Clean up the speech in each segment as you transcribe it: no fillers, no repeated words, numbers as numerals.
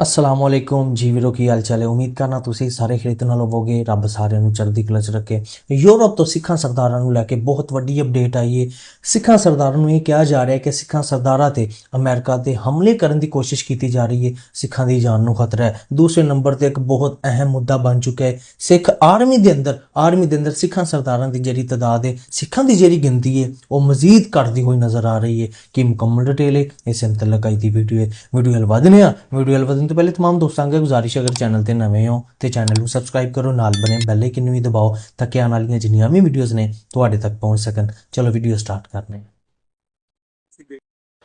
असलामुअलैकुम जी वीरो की हाल चाल है। उम्मीद करना तुसी सारे खरीदण नाल होवोगे। रब सारिਆਂ ਨੂੰ ਚੜ੍ਹਦੀ ਕਲਾ 'ਚ ਰੱਖੇ। यूरोप तो सिखां सरदारां ਨੂੰ ਲੈ ਕੇ ਬਹੁਤ ਵੱਡੀ ਅਪਡੇਟ ਆਈ ਹੈ। ਸਿੱਖਾਂ ਸਰਦਾਰਾਂ ਨੂੰ ਇਹ ਕਿਹਾ ਜਾ ਰਿਹਾ ਹੈ ਕਿ ਸਿੱਖਾਂ ਸਰਦਾਰਾਂ ਤੇ ਅਮਰੀਕਾ ਤੇ ਹਮਲੇ ਕਰਨ ਦੀ ਕੋਸ਼ਿਸ਼ ਕੀਤੀ ਜਾ ਰਹੀ ਹੈ। ਸਿੱਖਾਂ ਦੀ ਜਾਨ ਨੂੰ ਖਤਰਾ ਹੈ। ਦੂਸਰੇ ਨੰਬਰ ਤੇ ਇੱਕ ਬਹੁਤ ਅਹਿਮ ਮੁੱਦਾ ਬਣ ਚੁੱਕਾ ਹੈ। ਸਿੱਖ ਆਰਮੀ ਦੇ ਅੰਦਰ ਸਿੱਖਾਂ ਸਰਦਾਰਾਂ ਦੀ ਜਿਹੜੀ ਤਾਦਾਦ ਹੈ, ਸਿੱਖਾਂ ਦੀ ਜਿਹੜੀ ਗਿਣਤੀ ਹੈ ਉਹ ਮਜ਼ੀਦ ਘਟਦੀ ਹੋਈ ਨਜ਼ਰ ਆ ਰਹੀ ਹੈ। ਕਿ ਮੁਕੰਮਲ डिटेल है इस मुतल्लक आई दी वीडियो है। वीडियो हल वधने वीडियो तो पहले तमाम दोस्तों अगर गुजारिश अगर चैनल ते नवे हो तो चैनल को सबसक्राइब करो, नाल बने बैल आइकन भी दबाओ ताकि आने वाली जिन्नियां भी वीडियोज़ ने तुहाडे तक पहुंच सकन। चलो वीडियो स्टार्ट करने।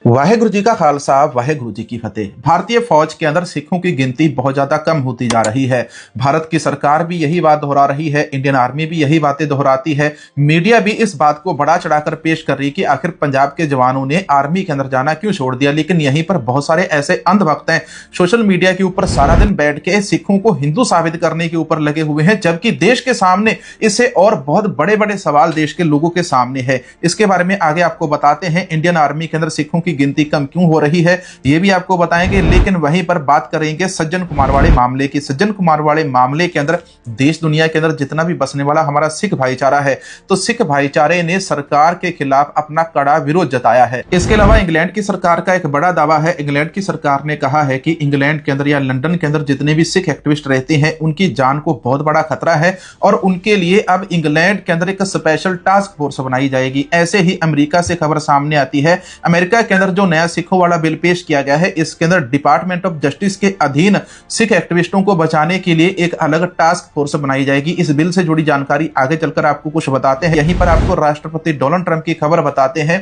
वाहेगुरु जी का खालसा वाहेगुरु जी की फतेह। भारतीय फौज के अंदर सिखों की गिनती बहुत ज्यादा कम होती जा रही है। भारत की सरकार भी यही बात दोहरा रही है, इंडियन आर्मी भी यही बातें दोहराती है, मीडिया भी इस बात को बड़ा चढ़ाकर पेश कर रही है कि आखिर पंजाब के जवानों ने आर्मी के अंदर जाना क्यों छोड़ दिया। लेकिन यहीं पर बहुत सारे ऐसे अंधभक्त हैं सोशल मीडिया के ऊपर सारा दिन बैठ के सिखों को हिंदू साबित करने के ऊपर लगे हुए हैं, जबकि देश के सामने इससे और बहुत बड़े बड़े सवाल देश के लोगों के सामने है। इसके बारे में आगे आपको बताते हैं। इंडियन आर्मी के अंदर सिखों की गिनती कम क्यों हो रही है ये भी आपको बताएंगे, लेकिन वहीं पर बात करेंगे सज्जन कुमार वाले मामले की। सज्जन कुमार वाले मामले के अंदर देश दुनिया के अंदर जितना भी बसने वाला हमारा सिख भाईचारा है, तो सिख भाईचारे ने सरकार के खिलाफ अपना कड़ा विरोध जताया है। इसके अलावा इंग्लैंड की सरकार का एक बड़ा दावा है। इंग्लैंड की सरकार ने कहा है कि इंग्लैंड के अंदर या लंदन के अंदर जितने भी सिख एक्टिविस्ट रहते हैं उनकी जान को बहुत बड़ा खतरा है और उनके लिए अब इंग्लैंड के अंदर एक स्पेशल टास्क फोर्स बनाई जाएगी। ऐसे ही अमेरिका से खबर सामने आती है। अमेरिका के अंदर जो नया सिखों वाला बिल पेश किया गया है, इसके अंदर डिपार्टमेंट ऑफ जस्टिस के अधीन सिख एक्टिविस्टों को बचाने के लिए एक अलग टास्क फोर्स बनाई जाएगी। इस बिल से जुड़ी जानकारी आगे चलकर आपको कुछ बताते हैं। यहीं पर आपको राष्ट्रपति डोनाल्ड ट्रंप की खबर बताते हैं।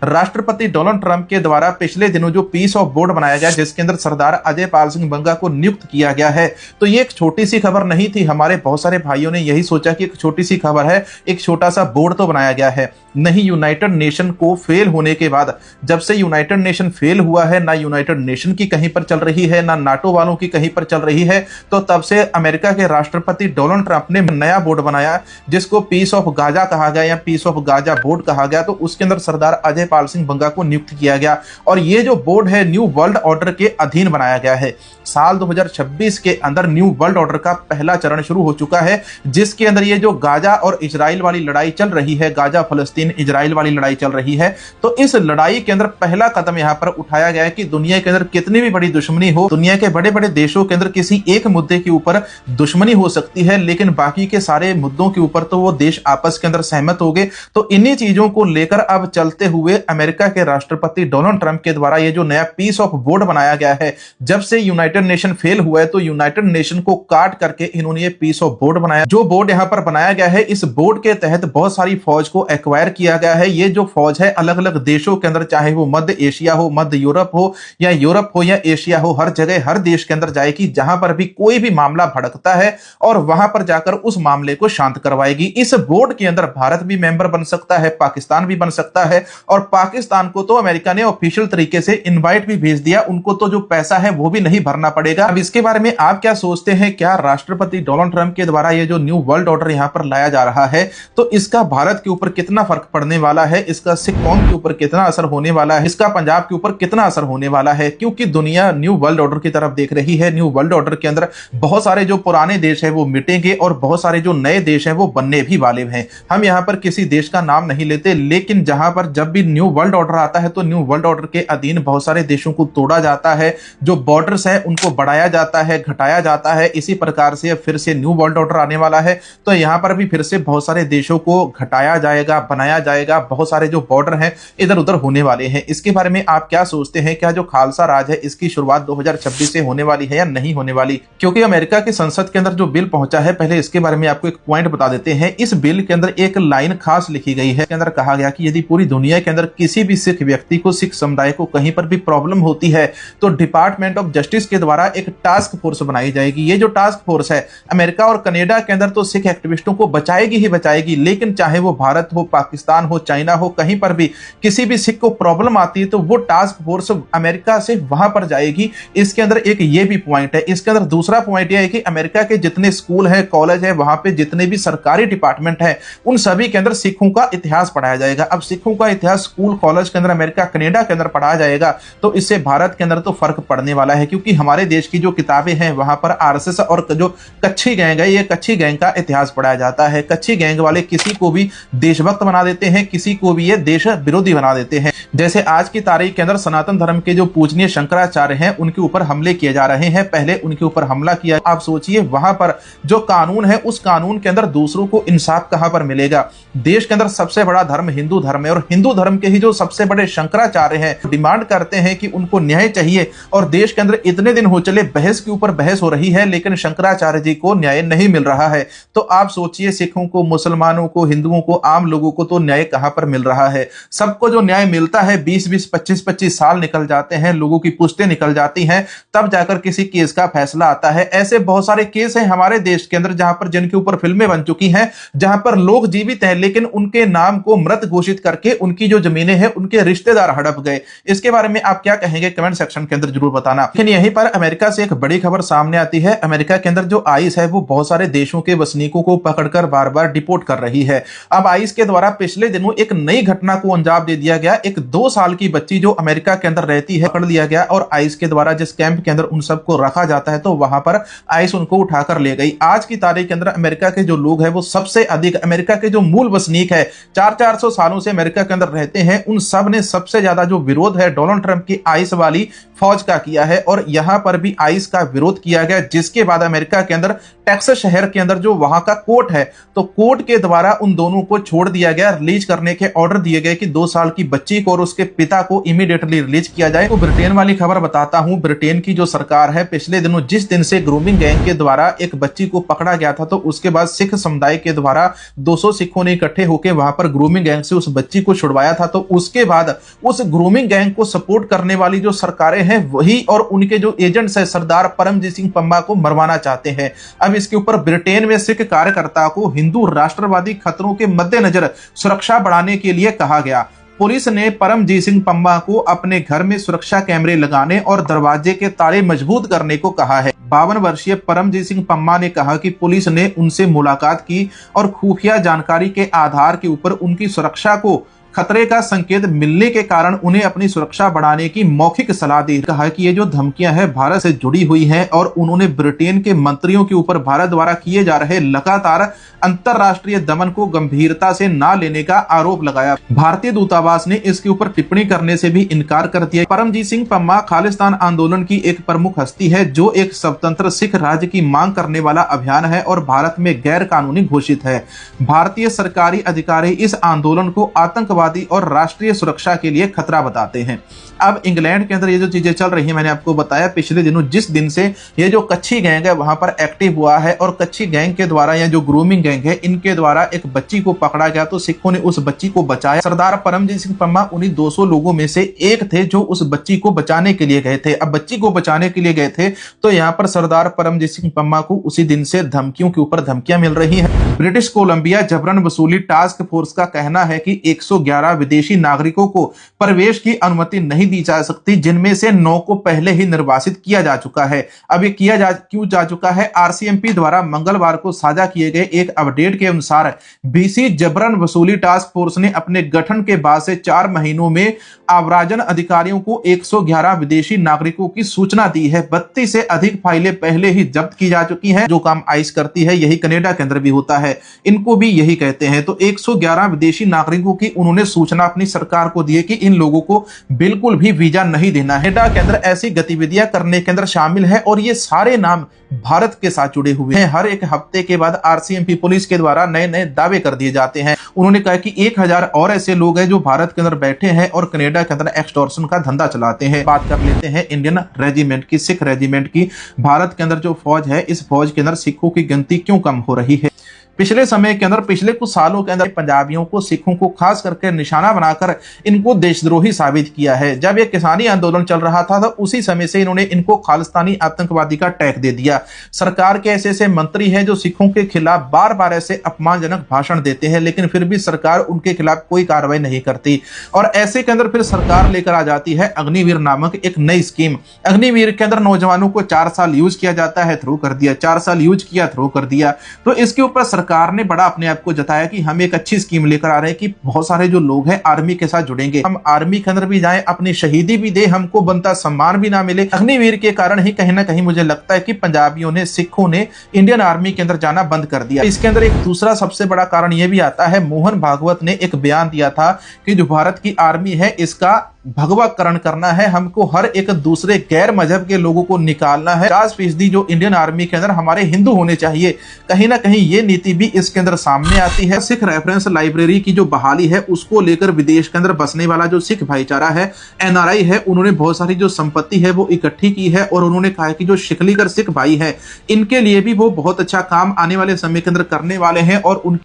राष्ट्रपति डोनाल्ड ट्रंप के द्वारा पिछले दिनों जो पीस ऑफ बोर्ड बनाया गया, जिसके अंदर सरदार अजय पाल सिंह बंगा को नियुक्त किया गया है, तो ये एक छोटी सी खबर नहीं थी। हमारे बहुत सारे भाइयों ने यही सोचा कि एक छोटी सी खबर है, एक छोटा सा बोर्ड तो बनाया गया है। नहीं, यूनाइटेड नेशन को फेल होने के बाद, जब से यूनाइटेड नेशन फेल हुआ है, ना यूनाइटेड नेशन की कहीं पर चल रही है, ना नाटो वालों की कहीं पर चल रही है, तो तब से अमेरिका के राष्ट्रपति डोनाल्ड ट्रंप ने नया बोर्ड बनाया जिसको पीस ऑफ गाजा कहा गया या पीस ऑफ गाजा बोर्ड कहा गया। तो उसके अंदर सरदार अजय पाल सिंह बंगा को नियुक्त किया गया और ये जो बोर्ड है न्यू वर्ल्ड ऑर्डर के अधीन बनाया गया है। साल 2026 के अंदर न्यू वर्ल्ड ऑर्डर का पहला चरण शुरू हो चुका है, जिसके अंदर ये जो गाजा और इजराइल वाली लड़ाई चल रही है, गाजा फलस्तीन इजराइल वाली लड़ाई चल रही है, तो इस लड़ाई के अंदर पहला कदम यहां पर उठाया गया है कि दुनिया के अंदर कितनी भी बड़ी दुश्मनी हो, दुनिया के बड़े बड़े देशों के अंदर किसी एक मुद्दे के ऊपर दुश्मनी हो सकती है, लेकिन बाकी के सारे मुद्दों के ऊपर तो वो देश आपस के अंदर सहमत हो गए। तो इन्हीं चीजों को लेकर अब चलते हुए अमेरिका के राष्ट्रपति डोनाल्ड ट्रंप के द्वारा ये जो नया पीस ऑफ बोर्ड बनाया गया है, जब से यूनाइटेड नेशन फेल हुआ है तो यूनाइटेड नेशन को काट करके इन्होंने ये पीस ऑफ बोर्ड बनाया। जो बोर्ड यहां पर बनाया गया है, इस बोर्ड के तहत बहुत सारी फौज को एक्वायर किया गया है। ये जो फौज है अलग अलग देशों के अंदर, चाहे वो मध्य एशिया हो, मध्य यूरोप हो या यूरोप हो या एशिया हो, हर जगह हर देश के अंदर जाएगी जहां पर भी कोई भी मामला भड़कता है और वहां पर जाकर उस मामले को शांत करवाएगी। इस बोर्ड के अंदर भारत भी मेंबर बन सकता है, पाकिस्तान भी बन सकता है और पाकिस्तान को तो अमेरिका ने ऑफिशियल तरीके से इनवाइट भी भेज दिया, उनको तो जो पैसा है वो भी नहीं भरना पड़ेगा। अब इसके बारे में आप क्या सोचते हैं? क्या राष्ट्रपति डोनाल्ड ट्रंप के द्वारा ये जो न्यू वर्ल्ड ऑर्डर यहां पर लाया जा रहा है, तो इसका भारत के ऊपर कितना फर्क पड़ने वाला है? इसका सिख कौम के ऊपर कितना असर होने वाला है? इसका पंजाब के ऊपर कितना असर होने वाला है? क्योंकि दुनिया न्यू वर्ल्ड ऑर्डर की तरफ देख रही है। न्यू वर्ल्ड ऑर्डर के अंदर बहुत सारे जो पुराने देश है वो मिटेंगे और बहुत सारे जो नए देश हैं वो बनने भी वाले हैं। हम यहां पर किसी देश का नाम नहीं लेते, लेकिन जहां पर जब भी न्यू वर्ल्ड ऑर्डर आता है तो न्यू वर्ल्ड ऑर्डर के अधीन बहुत सारे देशों को तोड़ा जाता है, जो बॉर्डर्स है उनको बढ़ाया जाता है, घटाया जाता है। इसी प्रकार से फिर से न्यू वर्ल्ड ऑर्डर आने वाला है, तो यहां पर भी फिर से बहुत सारे देशों को घटाया जाएगा, बनाया जाएगा, बहुत सारे जो बॉर्डर हैं इधर उधर होने वाले हैं। इसके बारे में आप क्या सोचते हैं? क्या जो खालसा राज है इसकी शुरुआत 2026 से होने वाली है या नहीं होने वाली? क्योंकि अमेरिका की संसद के अंदर जो बिल पहुंचा है, पहले इसके बारे में आपको एक पॉइंट बता देते हैं। इस बिल के अंदर एक लाइन खास लिखी गई है, इसके अंदर कहा गया कि यदि पूरी दुनिया के अंदर किसी भी सिख व्यक्ति को, सिख समुदाय को कहीं पर भी प्रॉब्लम होती है तो डिपार्टमेंट ऑफ जस्टिस के द्वारा एक टास्क फोर्स बनाई जाएगी। ये जो टास्क फोर्स है अमेरिका और कनाडा के अंदर तो सिख एक्टिविस्टों को बचाएगी ही बचाएगी, लेकिन चाहे वो भारत हो, पाकिस्तान हो, चाइना हो, कहीं पर भी किसी भी सिख को प्रॉब्लम आती है तो वो टास्क फोर्स अमेरिका से वहां पर जाएगी। इसके अंदर एक ये भी पॉइंट है। इसके अंदर दूसरा पॉइंट यह है कि अमेरिका के जितने स्कूल है, कॉलेज है, वहां पे जितने भी सरकारी डिपार्टमेंट है, उन सभी के अंदर सिखों का इतिहास पढ़ाया जाएगा। अब सिखों का इतिहास स्कूल कॉलेज के अंदर अमेरिका कनाडा के अंदर पढ़ाया जाएगा तो इससे भारत के अंदर तो फर्क पड़ने वाला है, क्योंकि हमारे देश की जो किताबें हैं वहां पर आरएसएस और जो कच्छी गैंग है, ये कच्छी गैंग का इतिहास पढ़ाया जाता है। कच्छी गैंग वाले किसी को भी देशभक्त बना देते हैं, किसी को भी ये देश विरोधी बना देते हैं। जैसे आज की तारीख के अंदर सनातन धर्म के जो पूजनीय शंकराचार्य हैं उनके ऊपर हमले किए जा रहे हैं। पहले उनके ऊपर हमला किया, आप सोचिए वहां पर जो कानून है उस कानून के अंदर दूसरों को इंसाफ कहां पर मिलेगा। देश के अंदर सबसे बड़ा धर्म हिंदू धर्म है और हिंदू धर्म के ही जो सबसे बड़े शंकराचार्य हैं डिमांड करते हैं कि उनको न्याय चाहिए, और देश के अंदर इतने दिन हो चले बहस के ऊपर बहस हो रही है लेकिन शंकराचार्य जी को न्याय नहीं मिल रहा है। तो आप सोचिए सिखों को, मुसलमानों को, हिंदुओं को, आम लोगों को तो न्याय कहां पर मिल रहा है। सबको जो न्याय मिलता है 20-20, 25-25 साल निकल जाते हैं, लोगों की पुश्तें निकल जाती हैं, तब जाकर किसी केस का फैसला आता है। ऐसे बहुत सारे केस हैं हमारे देश के अंदर जहां पर जिनके ऊपर फिल्में बन चुकी हैं, जहां पर लोग जीवित हैं लेकिन उनके नाम को मृत घोषित करके उनकी जो जमीनें हैं उनके रिश्तेदार हड़प गए। इसके बारे में आप क्या कहेंगे कमेंट सेक्शन के अंदर जरूर बताना। लेकिन यहीं पर अमेरिका से एक बड़ी खबर सामने आती है। अमेरिका के अंदर जो आइस है वो बहुत सारे देशों के वसनीकों को पकड़कर बार बार डिपोर्ट कर रही है। अब आइस के द्वारा पिछले दिनों एक नई घटना को अंजाम दे दिया गया। एक 2 साल की बच्ची जो अमेरिका के अंदर रहती है पकड़ लिया गया और आइस के द्वारा जिस कैंप के अंदर उन सबको रखा जाता है तो वहां पर आइस उनको उठाकर ले गई। आज की तारीख के अंदर अमेरिका के जो लोग हैं वो सबसे अधिक, अमेरिका के जो मूल वसनीक है 400-400 सालों से अमेरिका के अंदर रहते हैं, उन सब ने सबसे ज्यादा जो विरोध है डोनाल्ड ट्रंप की आइस वाली फौज का किया है और यहां पर भी आइस का विरोध किया गया। जिसके बाद अमेरिका के अंदर टेक्सास शहर के अंदर जो वहां का कोर्ट है तो कोर्ट के द्वारा उन दोनों को छोड़ दिया गया, रिलीज करने के ऑर्डर दिए गए कि 2 साल की बच्ची को और उसके पिता को इमीडिएटली रिलीज किया जाए। तो ब्रिटेन वाली खबर बताता हूं। ब्रिटेन की जो सरकार है पिछले दिनों जिस दिन से ग्रूमिंग गैंग के द्वारा एक बच्ची को पकड़ा गया था तो उसके बाद सिख समुदाय के द्वारा 200 सिखों ने इकट्ठे होकर वहां पर ग्रूमिंग गैंग से उस बच्ची को छुड़वाया था। तो उसके बाद उस ग्रूमिंग गैंग को सपोर्ट करने वाली जो सरकारें हैं वही और उनके जो एजेंट्स है सरदार परमजीत सिंह पम्मा को मरवाना चाहते हैं। अब इसके ऊपर ब्रिटेन में सिख कार्यकर्ता को हिंदू राष्ट्रवादी खतरों के मद्देनजर सुरक्षा बढ़ाने के लिए कहा गया। पुलिस ने परमजीत सिंह पम्मा को अपने घर में सुरक्षा कैमरे लगाने और दरवाजे के ताले मजबूत करने को कहा है। 52 वर्षीय परमजीत सिंह पम्मा ने कहा कि पुलिस ने उनसे मुलाकात की और खुफिया जानकारी के आधार के ऊपर उनकी सुरक्षा को खतरे का संकेत मिलने के कारण उन्हें अपनी सुरक्षा बढ़ाने की मौखिक सलाह दी। कहा कि ये जो धमकियां हैं भारत से जुड़ी हुई हैं और उन्होंने ब्रिटेन के मंत्रियों के ऊपर भारत द्वारा किए जा रहे लगातार अंतरराष्ट्रीय दमन को गंभीरता से ना लेने का आरोप लगाया। भारतीय दूतावास ने इसके ऊपर टिप्पणी करने से भी इनकार कर दिया। परमजीत सिंह पम्मा खालिस्तान आंदोलन की एक प्रमुख हस्ती है जो एक स्वतंत्र सिख राज्य की मांग करने वाला अभियान है और भारत में गैर कानूनी घोषित है। भारतीय सरकारी अधिकारी इस आंदोलन को आतंकवादी और राष्ट्रीय सुरक्षा के लिए खतरा बताते हैं। अब इंग्लैंड के अंदर ये जो चीजें चल रही हैं मैंने आपको बताया पिछले दिनों जिस दिन से ये जो कच्छी गैंग है वहां पर एक्टिव हुआ है और कच्छी गैंग के द्वारा या जो ग्रूमिंग गैंग है इनके द्वारा एक बच्ची को पकड़ा गया तो सिखों ने उस बच्ची को बचाया। सरदार परमजीत सिंह पम्मा उन्हीं 200 लोगों में से एक थे जो उस बच्ची को बचाने के लिए गए थे। अब बच्ची को बचाने के लिए गए थे तो यहाँ पर सरदार परमजीत सिंह पम्मा को उसी दिन से धमकियों के ऊपर धमकियां मिल रही है। ब्रिटिश कोलंबिया जबरन वसूली टास्क फोर्स का कहना है कि 111 विदेशी नागरिकों को प्रवेश की अनुमति नहीं दी जा सकती, जिनमें से 9 को पहले ही निर्वासित किया जा चुका है। अब ये क्यों जा चुका है? आरसीएमपी द्वारा मंगलवार को साझा किए गए एक अपडेट के अनुसार बीसी जबरन वसूली टास्क फोर्स ने अपने गठन के बाद से 4 महीनों में आव्राजन अधिकारियों को 111 विदेशी नागरिकों की सूचना दी है। 32 से अधिक फाइलें पहले ही जब्त की जा चुकी हैं। जो काम आइस करती है यही कनाडा के अंदर भी होता है, इनको भी यही कहते हैं। तो 111 विदेशी नागरिकों की उन्होंने सूचना अपनी सरकार को दी है कि इन लोगों को बिल्कुल भी वीजा नहीं देना है। कनाडा के अंदर ऐसी गतिविधियां करने के अंदर शामिल है और ये सारे नाम भारत के साथ जुड़े हुए हैं। हर एक हफ्ते के बाद आरसीएमपी पुलिस के द्वारा नए नए दावे कर दिए जाते हैं। उन्होंने कहा कि 1000 और ऐसे लोग हैं जो भारत के अंदर बैठे हैं और कनाडा के अंदर एक्सटॉर्शन का धंधा चलाते हैं। बात कर लेते हैं इंडियन रेजिमेंट की, सिख रेजिमेंट की। भारत के अंदर जो फौज है इस फौज के अंदर सिखों की गिनती क्यों कम हो रही है? पिछले समय के अंदर, पिछले कुछ सालों के अंदर पंजाबियों को, सिखों को खास करके निशाना बनाकर इनको देशद्रोही साबित किया है। जब ये किसानी आंदोलन चल रहा था तो उसी समय से इन्होंने इनको खालिस्तानी आतंकवादी का टैग दे दिया। सरकार के ऐसे ऐसे मंत्री हैं जो सिखों के खिलाफ बार बार ऐसे अपमानजनक भाषण देते हैं, लेकिन फिर भी सरकार उनके खिलाफ कोई कार्रवाई नहीं करती। और ऐसे के अंदर फिर सरकार लेकर आ जाती है अग्निवीर नामक एक नई स्कीम। अग्निवीर के अंदर नौजवानों को 4 साल यूज किया जाता है, थ्रो कर दिया, 4 साल यूज किया, थ्रो कर दिया। तो इसके ऊपर सरकार ने बड़ा अपने आप को जताया कि हम एक अच्छी स्कीम लेकर आ रहे हैं कि बहुत सारे जो लोग हैं आर्मी के साथ जुड़ेंगे, हम आर्मी के अंदर भी जाएं, अपनी शहीदी भी दे, हमको बनता सम्मान भी ना मिले। अग्निवीर के कारण ही कहीं ना कहीं मुझे लगता है कि पंजाबियों ने, सिखों ने इंडियन आर्मी के अंदर जाना बंद कर दिया। इसके अंदर एक दूसरा सबसे बड़ा कारण यह भी आता है, मोहन भागवत ने एक बयान दिया था कि जो भारत की आर्मी है इसका भगवाकरण करना है, हमको हर एक दूसरे गैर मजहब के लोगों को निकालना है। 50% जो इंडियन आर्मी के अंदर हमारे हिंदू होने चाहिए, कहीं ना कहीं ये नीति भी इसके अंदर सामने आती है। सिख रेफरेंस लाइब्रेरी की जो बहाली है उसको लेकर विदेश के अंदर बसने वाला जो सिख भाईचारा है, एनआरआई है, उन्होंने बहुत सारी जो संपत्ति है वो इकट्ठी की है और उन्होंने कहा है कि जो शिखलीगर सिख भाई है इनके लिए भी वो बहुत अच्छा काम आने वाले समय के अंदर करने वाले हैं। और उन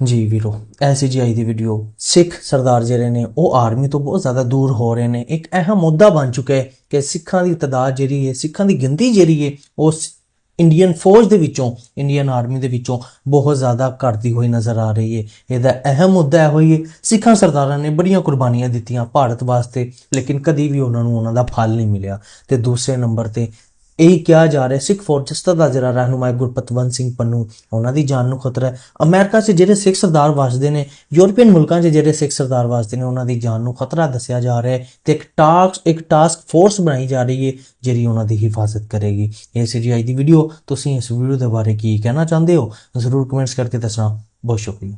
जी वीरो, ऐसी जी आई दी वीडियो सिख सरदार ਜਿਹੜੇ ਨੇ ਉਹ ਆਰਮੀ ਤੋਂ ਬਹੁਤ ਜ਼ਿਆਦਾ ਦੂਰ ਹੋ ਰਹੇ ਨੇ। ਇੱਕ ਅਹਿਮ ਮੁੱਦਾ ਬਣ ਚੁੱਕਾ ਹੈ ਕਿ ਸਿੱਖਾਂ ਦੀ ਤਦਾਦ ਜਿਹੜੀ ਹੈ, ਸਿੱਖਾਂ ਦੀ ਗਿਣਤੀ ਜਿਹੜੀ ਹੈ ਉਹ ਇੰਡੀਅਨ ਫੌਜ ਦੇ ਵਿੱਚੋਂ, ਇੰਡੀਅਨ ਆਰਮੀ ਦੇ ਵਿੱਚੋਂ ਬਹੁਤ ਜ਼ਿਆਦਾ ਘਟਦੀ ਹੋਈ ਨਜ਼ਰ ਆ ਰਹੀ ਹੈ। ਇਹਦਾ ਅਹਿਮ ਮੁੱਦਾ ਇਹੋ ਹੀ ਹੈ, ਸਿੱਖਾਂ ਸਰਦਾਰਾਂ ਨੇ ਬੜੀਆਂ ਕੁਰਬਾਨੀਆਂ ਦਿੱਤੀਆਂ ਭਾਰਤ ਵਾਸਤੇ, ਲੇਕਿਨ ਕਦੀ ਵੀ ਉਹਨਾਂ ਨੂੰ ਉਹਨਾਂ ਦਾ ਫਲ ਨਹੀਂ ਮਿਲਿਆ। ਤੇ ਦੂਸਰੇ ਨੰਬਰ ਤੇ ਇਹ ਕਿਹਾ ਜਾ ਰਿਹਾ ਸਿੱਖ ਫੌਜ ਦਾ ਜਿਹੜਾ ਰਹਿਨੁਮਾ ਗੁਰਪਤਵੰਤ ਸਿੰਘ ਪੰਨੂ, ਉਹਨਾਂ ਦੀ ਜਾਨ ਨੂੰ ਖਤਰਾ ਹੈ। ਅਮਰੀਕਾ 'ਚ ਜਿਹੜੇ ਸਿੱਖ ਸਰਦਾਰ ਵਸਦੇ ਨੇ, ਯੂਰਪੀਅਨ ਮੁਲਕਾਂ 'ਚ ਜਿਹੜੇ ਸਿੱਖ ਸਰਦਾਰ ਵਸਦੇ ਨੇ, ਉਹਨਾਂ ਦੀ ਜਾਨ ਨੂੰ ਖਤਰਾ ਦੱਸਿਆ ਜਾ ਰਿਹਾ ਹੈ ਤੇ ਇੱਕ ਟਾਸਕ ਫੋਰਸ ਬਣਾਈ ਜਾ ਰਹੀ ਹੈ ਜਿਹੜੀ ਉਹਨਾਂ ਦੀ ਹਿਫਾਜ਼ਤ ਕਰੇਗੀ। ਇਹ ਸੀ ਜੀ ਅੱਜ ਦੀ ਵੀਡੀਓ। ਤੁਸੀਂ ਇਸ ਵੀਡੀਓ ਦੇ ਬਾਰੇ ਕੀ ਕਹਿਣਾ ਚਾਹੁੰਦੇ ਹੋ ਜ਼ਰੂਰ ਕਮੈਂਟਸ ਕਰਕੇ ਦੱਸਣਾ। ਬਹੁਤ ਸ਼ੁਕਰੀਆ।